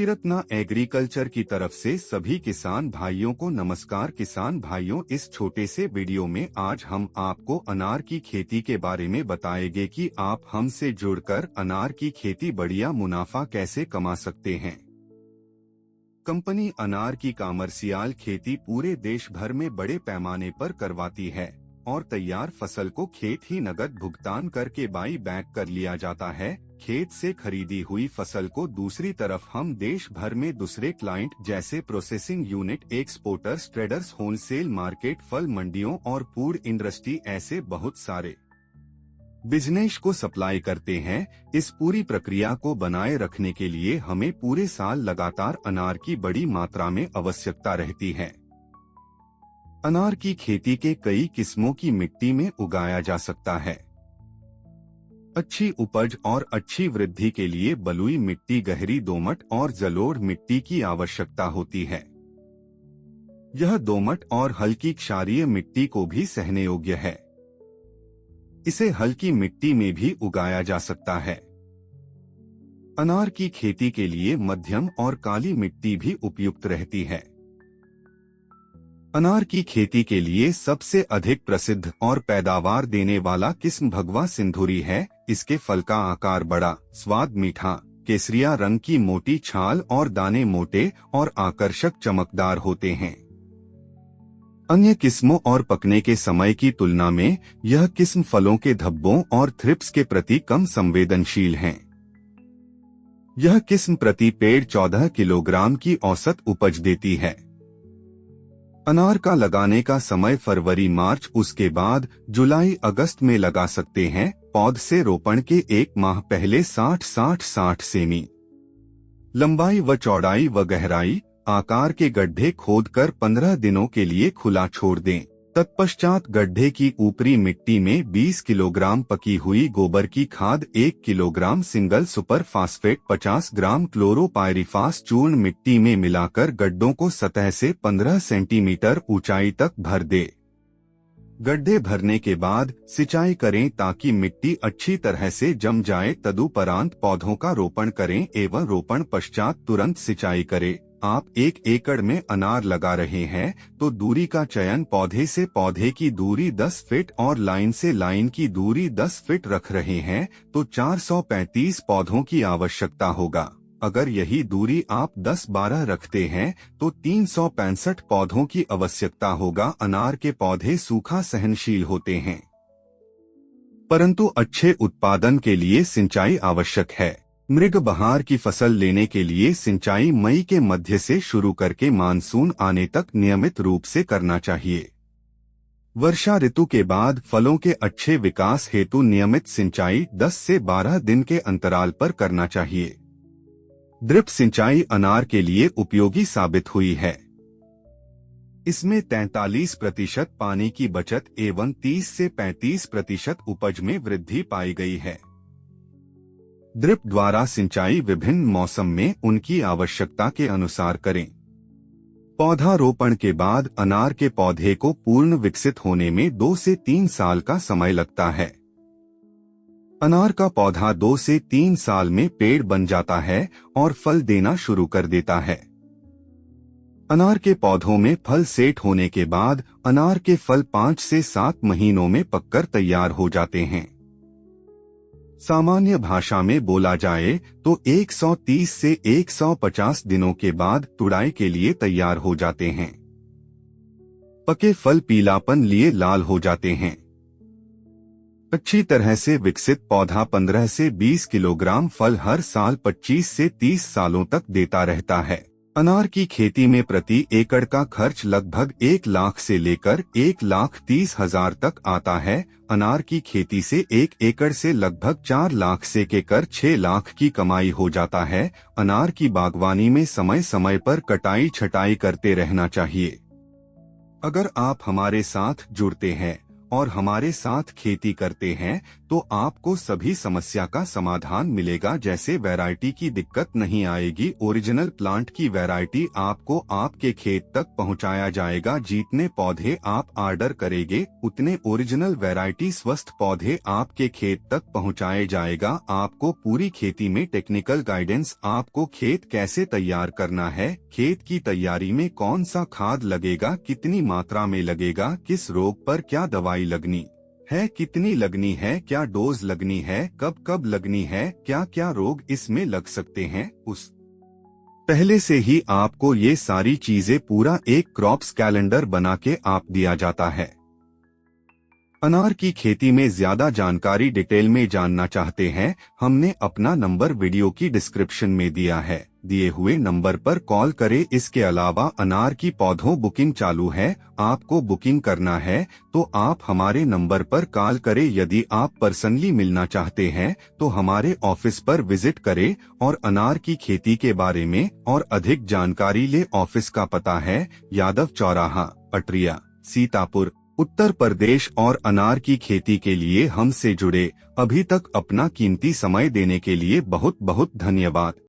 श्रीरत्ना agriculture की तरफ से सभी किसान भाइयों को नमस्कार। किसान भाइयों, इस छोटे से वीडियो में आज हम आपको अनार की खेती के बारे में बताएंगे कि आप हमसे जुड़कर अनार की खेती बढ़िया मुनाफा कैसे कमा सकते हैं। कंपनी अनार की कमर्शियल खेती पूरे देश भर में बड़े पैमाने पर करवाती है और तैयार फसल को खेत ही नगद भुगतान करके बाई बैक कर लिया जाता है। खेत से खरीदी हुई फसल को दूसरी तरफ हम देश भर में दूसरे क्लाइंट जैसे processing unit, exporters, traders, wholesale market, फल मंडियों और फूड इंडस्ट्री ऐसे बहुत सारे बिजनेस को सप्लाई करते हैं। इस पूरी प्रक्रिया को बनाए रखने के लिए हमें पूरे साल लगातार अनार की बड़ी मात्रा में आवश्यकता रहती है। अनार की खेती के कई किस्मों की मिट्टी में उगाया जा सकता है। अच्छी उपज और अच्छी वृद्धि के लिए बलुई मिट्टी, गहरी दोमट और जलोढ़ मिट्टी की आवश्यकता होती है। यह दोमट और हल्की क्षारीय मिट्टी को भी सहने योग्य है। इसे हल्की मिट्टी में भी उगाया जा सकता है। अनार की खेती के लिए मध्यम और काली मिट्टी भी उपयुक्त रहती है। अनार की खेती के लिए सबसे अधिक प्रसिद्ध और पैदावार देने वाला किस्म भगवा सिंधूरी है। इसके फल का आकार बड़ा, स्वाद मीठा, केसरिया रंग की मोटी छाल और दाने मोटे और आकर्षक चमकदार होते हैं। अन्य किस्मों और पकने के समय की तुलना में यह किस्म फलों के धब्बों और थ्रिप्स के प्रति कम संवेदनशील है। यह किस्म प्रति पेड़ 14 किलोग्राम की औसत उपज देती है। अनार का लगाने का समय फरवरी मार्च, उसके बाद जुलाई अगस्त में लगा सकते हैं। पौध से रोपण के एक माह पहले 60-60-60 सेमी लंबाई व चौड़ाई व गहराई आकार के गड्ढे खोदकर 15 दिनों के लिए खुला छोड़ दें। तत्पश्चात गड्ढे की ऊपरी मिट्टी में 20 किलोग्राम पकी हुई गोबर की खाद, 1 किलोग्राम सिंगल सुपर फास्फेट, 50 ग्राम क्लोरोपाइरिफास चूर्ण मिट्टी में मिलाकर गड्ढों को सतह से 15 सेंटीमीटर ऊंचाई तक भर दे। गड्ढे भरने के बाद सिंचाई करें ताकि मिट्टी अच्छी तरह से जम जाए। तदुपरांत पौधों का रोपण करें एवं रोपण पश्चात तुरंत सिंचाई करें। आप 1 एकड़ में अनार लगा रहे हैं तो दूरी का चयन पौधे से पौधे की दूरी 10 फीट और लाइन से लाइन की दूरी 10 फीट रख रहे हैं तो 435 पौधों की आवश्यकता होगा। अगर यही दूरी आप 10-12 रखते हैं तो 365 पौधों की आवश्यकता होगा। अनार के पौधे सूखा सहनशील होते हैं, परंतु अच्छे उत्पादन के लिए सिंचाई आवश्यक है। मृग बहार की फसल लेने के लिए सिंचाई मई के मध्य से शुरू करके मानसून आने तक नियमित रूप से करना चाहिए। वर्षा ऋतु के बाद फलों के अच्छे विकास हेतु नियमित सिंचाई 10 से 12 दिन के अंतराल पर करना चाहिए। ड्रिप सिंचाई अनार के लिए उपयोगी साबित हुई है। इसमें 43% पानी की बचत एवं 30 से 35% उपज में वृद्धि पाई गई है। ड्रिप द्वारा सिंचाई विभिन्न मौसम में उनकी आवश्यकता के अनुसार करें। पौधा रोपण के बाद अनार के पौधे को पूर्ण विकसित होने में 2 से 3 साल का समय लगता है। अनार का पौधा 2 से 3 साल में पेड़ बन जाता है और फल देना शुरू कर देता है। अनार के पौधों में फल सेट होने के बाद अनार के फल 5 से 7 महीनों में पककर तैयार हो जाते हैं। सामान्य भाषा में बोला जाए तो 130 से 150 दिनों के बाद तुड़ाई के लिए तैयार हो जाते हैं। पके फल पीलापन लिए लाल हो जाते हैं। अच्छी तरह से विकसित पौधा 15 से 20 किलोग्राम फल हर साल 25 से 30 सालों तक देता रहता है। अनार की खेती में प्रति एकड़ का खर्च लगभग 1 लाख से लेकर 1,30,000 तक आता है। अनार की खेती से 1 एकड़ से लगभग 4 लाख से के कर 6 लाख की कमाई हो जाता है। अनार की बागवानी में समय समय पर कटाई छटाई करते रहना चाहिए। अगर आप हमारे साथ जुड़ते हैं और हमारे साथ खेती करते हैं तो आपको सभी समस्या का समाधान मिलेगा। जैसे वैरायटी की दिक्कत नहीं आएगी, ओरिजिनल प्लांट की वैरायटी आपको आपके खेत तक पहुंचाया जाएगा। जितने पौधे आप ऑर्डर करेंगे उतने ओरिजिनल वैरायटी स्वस्थ पौधे आपके खेत तक पहुंचाए जाएगा। आपको पूरी खेती में टेक्निकल गाइडेंस, आपको खेत कैसे तैयार करना है, खेत की तैयारी में कौन सा खाद लगेगा, कितनी मात्रा में लगेगा, किस रोग पर क्या दवाई लगनी है, कितनी लगनी है, क्या डोज लगनी है, कब कब लगनी है, क्या क्या रोग इसमें लग सकते हैं, उस पहले से ही आपको ये सारी चीजें पूरा एक क्रॉप्स कैलेंडर बना के आप दिया जाता है। अनार की खेती में ज्यादा जानकारी डिटेल में जानना चाहते हैं, हमने अपना नंबर वीडियो की डिस्क्रिप्शन में दिया है। दिए हुए नंबर पर कॉल करें। इसके अलावा अनार की पौधों बुकिंग चालू है, आपको बुकिंग करना है तो आप हमारे नंबर पर कॉल करें। यदि आप पर्सनली मिलना चाहते हैं तो हमारे ऑफिस पर विजिट करें और अनार की खेती के बारे में और अधिक जानकारी ले। ऑफिस का पता है यादव चौराहा, अटरिया, सीतापुर, उत्तर प्रदेश। और अनार की खेती के लिए हमसे जुड़े अभी तक अपना कीमती समय देने के लिए बहुत बहुत धन्यवाद।